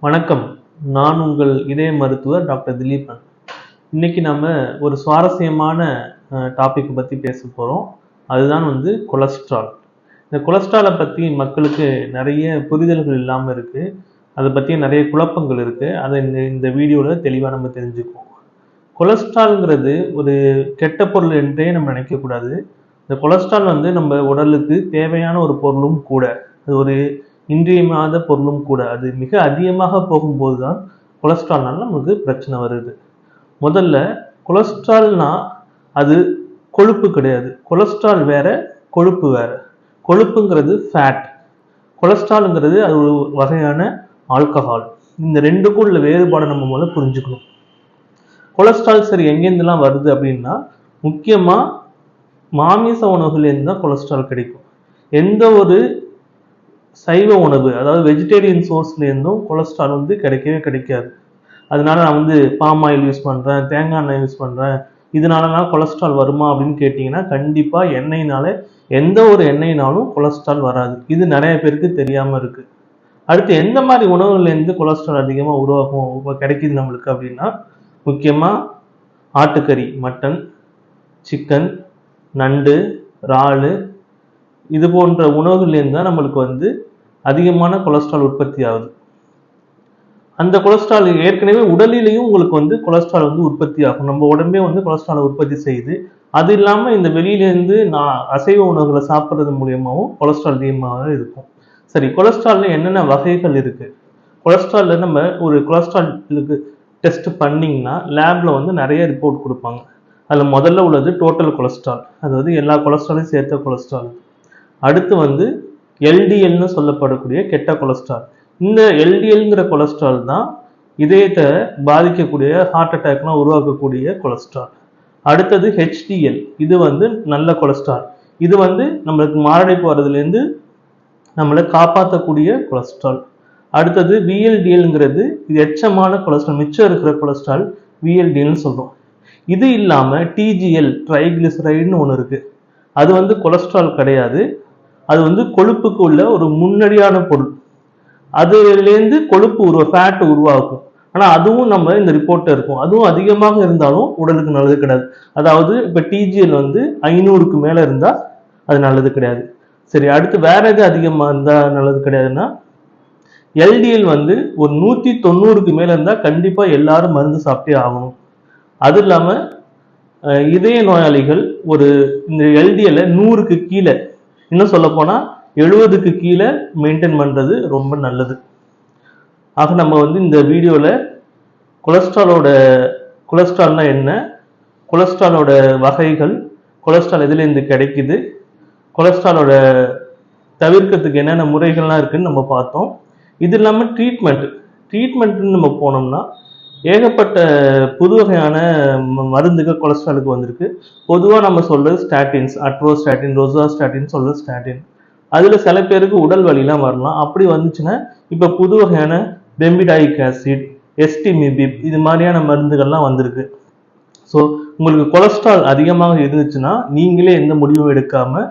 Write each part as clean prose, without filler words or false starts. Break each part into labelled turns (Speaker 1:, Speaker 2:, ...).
Speaker 1: வணக்கம். நான் உங்கள் இதய மருத்துவர் டாக்டர் திலீபன். இன்னைக்கு நம்ம ஒரு சுவாரஸ்யமான டாபிக் பற்றி பேச போகிறோம். அதுதான் கொலஸ்ட்ரால். இந்த கொலஸ்ட்ராலை பற்றி மக்களுக்கு நிறைய புரிதல்கள் இல்லாமல் இருக்குது. அதை பற்றி நிறைய குழப்பங்கள் இருக்குது. அதை இந்த வீடியோவில் தெளிவாக நம்ம தெரிஞ்சுக்குவோம். கொலஸ்ட்ரால்ங்கிறது ஒரு கெட்ட பொருள் என்றே நம்ம நினைக்கக்கூடாது. இந்த கொலஸ்ட்ரால் நம்ம உடலுக்கு தேவையான ஒரு பொருளும் கூட. அது ஒரு இன்றியமையாத பொருளும் கூட. அது மிக அதிகமாக போகும்போது தான் கொலஸ்ட்ரால்னால நமக்கு பிரச்சனை வருது. முதல்ல கொலஸ்ட்ரால்னா அது கொழுப்பு கிடையாது. கொலஸ்ட்ரால் வேற, கொழுப்பு வேற. கொழுப்புங்கிறது ஃபேட், கொலஸ்ட்ரால்ங்கிறது அது ஒரு வகையான ஆல்கஹால். இந்த ரெண்டுக்கும் உள்ள வேறுபாடு நம்ம முதல்ல புரிஞ்சுக்கணும். கொலஸ்ட்ரால் சரி எங்கேருந்துலாம் வருது அப்படின்னா, முக்கியமாக மாமிச உணவுலேருந்து தான் கொலஸ்ட்ரால் கிடைக்கும். எந்த ஒரு சைவ உணவு, அதாவது வெஜிடேரியன் சோர்ஸ்லேருந்தும் கொலஸ்ட்ரால் கிடைக்கவே கிடைக்காது. அதனால நான் பாம் ஆயில் யூஸ் பண்ணுறேன், தேங்காய் எண்ணெய் யூஸ் பண்ணுறேன், இதனாலலாம் கொலஸ்ட்ரால் வருமா அப்படின்னு கேட்டிங்கன்னா, கண்டிப்பாக எண்ணெய்னால எந்த ஒரு எண்ணெய்னாலும் கொலஸ்ட்ரால் வராது. இது நிறைய பேருக்கு தெரியாமல் இருக்குது. அடுத்து எந்த மாதிரி உணவுலேருந்து கொலஸ்ட்ரால் அதிகமாக உருவாகும் இப்போ கிடைக்கிது நம்மளுக்கு அப்படின்னா, முக்கியமாக ஆட்டுக்கறி, மட்டன், சிக்கன், நண்டு, இறால், இது போன்ற உணவுகள்லேருந்து தான் நம்மளுக்கு அதிகமான கொலஸ்ட்ரால் உற்பத்தி ஆகுது. அந்த கொலஸ்ட்ரால் ஏற்கனவே உடலிலேயும் உங்களுக்கு கொலஸ்ட்ரால் உற்பத்தி ஆகும். நம்ம உடம்பே கொலஸ்ட்ராலை உற்பத்தி செய்யுது. அது இல்லாமல் இந்த வெளியிலேருந்து அசைவ உணவுகளை சாப்பிட்றது மூலியமாகவும் கொலஸ்ட்ரால் அதிகமாக இருக்கும். சரி, கொலஸ்ட்ரால்ல என்னென்ன வகைகள் இருக்கு? கொலஸ்ட்ரால்ல நம்ம ஒரு கொலஸ்ட்ராலுக்கு டெஸ்ட் பண்ணிங்கன்னா லேப்ல நிறைய ரிப்போர்ட் கொடுப்பாங்க. அதில் முதல்ல உள்ளது டோட்டல் கொலஸ்ட்ரால், அதாவது எல்லா கொலஸ்ட்ராலையும் சேர்த்த கொலஸ்ட்ரால். அடுத்து எல்டிஎல்னு சொல்லப்படக்கூடிய கெட்ட கொலஸ்ட்ரால். இந்த எல்டிஎல்ங்கிற கொலஸ்ட்ரால் தான் இதயத்தை பாதிக்கக்கூடிய, ஹார்ட் அட்டாக்லாம் உருவாக்கக்கூடிய கொலஸ்ட்ரால். அடுத்தது ஹெச்டிஎல், இது நல்ல கொலஸ்ட்ரால். இது நம்மளுக்கு மாரடைப்பு வர்றதுலேருந்து நம்மளை காப்பாற்றக்கூடிய கொலஸ்ட்ரால். அடுத்தது விஎல்டிஎல்ங்கிறது இது எச்சமான கொலஸ்ட்ரால், மிச்சம் இருக்கிற கொலஸ்ட்ரால் விஎல்டிஎல்னு சொல்கிறோம். இது இல்லாமல் டிஜிஎல், ட்ரைகிளிசரைடுன்னு ஒன்று இருக்குது. அது கொலஸ்ட்ரால் கிடையாது. அது கொழுப்புக்கு உள்ள ஒரு முன்னடியான பொருள். அதுலேருந்து கொழுப்பு ஃபேட் உருவாக்கும். ஆனால் அதுவும் நம்ம இந்த ரிப்போர்ட்டில் இருக்கும். அதுவும் அதிகமாக இருந்தாலும் உடலுக்கு நல்லது கிடையாது. அதாவது இப்போ டிஜிஎல் 500க்கு மேலே இருந்தால் அது நல்லது கிடையாது. சரி, அடுத்து வேற எது அதிகமாக இருந்தால் நல்லது கிடையாதுன்னா, எல்டிஎல் ஒரு 190க்கு மேலே இருந்தால் கண்டிப்பாக எல்லாரும் மருந்து சாப்பிட்டே ஆகணும். அது இல்லாமல் இதய நோயாளிகள் இந்த எல்டிஎல்லை 100க்கு கீழே, இன்னும் சொல்ல போனா 70க்கு கீழே மெயின்டைன் பண்றது ரொம்ப நல்லது. ஆக நம்ம இந்த வீடியோல கொலஸ்ட்ரால்னா என்ன, கொலஸ்ட்ராலோட வகைகள், கொலஸ்ட்ரால் எதுலேருந்து கிடைக்குது, கொலஸ்ட்ராலோட தவிர்க்கிறதுக்கு என்னென்ன முறைகள்லாம் இருக்குன்னு நம்ம பார்த்தோம். இது இல்லாமல் ட்ரீட்மெண்ட்னு நம்ம போனோம்னா ஏகப்பட்ட புது வகையான மருந்துகள் கொலஸ்ட்ராலுக்கு வந்திருக்கு. பொதுவாக நம்ம சொல்றது ஸ்டாட்டின்ஸ், அட்ரோஸ்டாட்டின், ரோசாஸ்டாட்டின் சொல்றது ஸ்டாட்டின். அதில் சில பேருக்கு உடல் வலிலாம் வரலாம். அப்படி வந்துச்சுன்னா இப்போ புது வகையான பெம்பிடாயிக் ஆசிட், எஸ்டிமிபிப், இது மாதிரியான மருந்துகள்லாம் வந்திருக்கு. ஸோ உங்களுக்கு கொலஸ்ட்ரால் அதிகமாக இருந்துச்சுன்னா நீங்களே எந்த முடிவும் எடுக்காமல்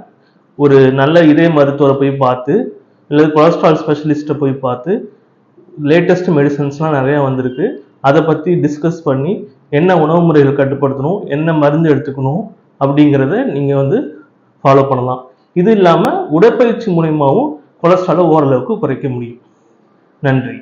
Speaker 1: ஒரு நல்ல இதய மருத்துவரை போய் பார்த்து, இல்லை கொலஸ்ட்ரால் ஸ்பெஷலிஸ்ட்டை போய் பார்த்து, லேட்டஸ்ட் மெடிசன்ஸ்லாம் நிறையா வந்திருக்கு, அதை பற்றி டிஸ்கஸ் பண்ணி என்ன உணவு முறைகள் கட்டுப்படுத்தணும், என்ன மருந்து எடுத்துக்கணும் அப்படிங்கிறத நீங்கள் ஃபாலோ பண்ணலாம். இது இல்லாமல் உடற்பயிற்சி மூலமாகவும் கொலஸ்ட்ராலை ஓரளவுக்கு குறைக்க முடியும். நன்றி.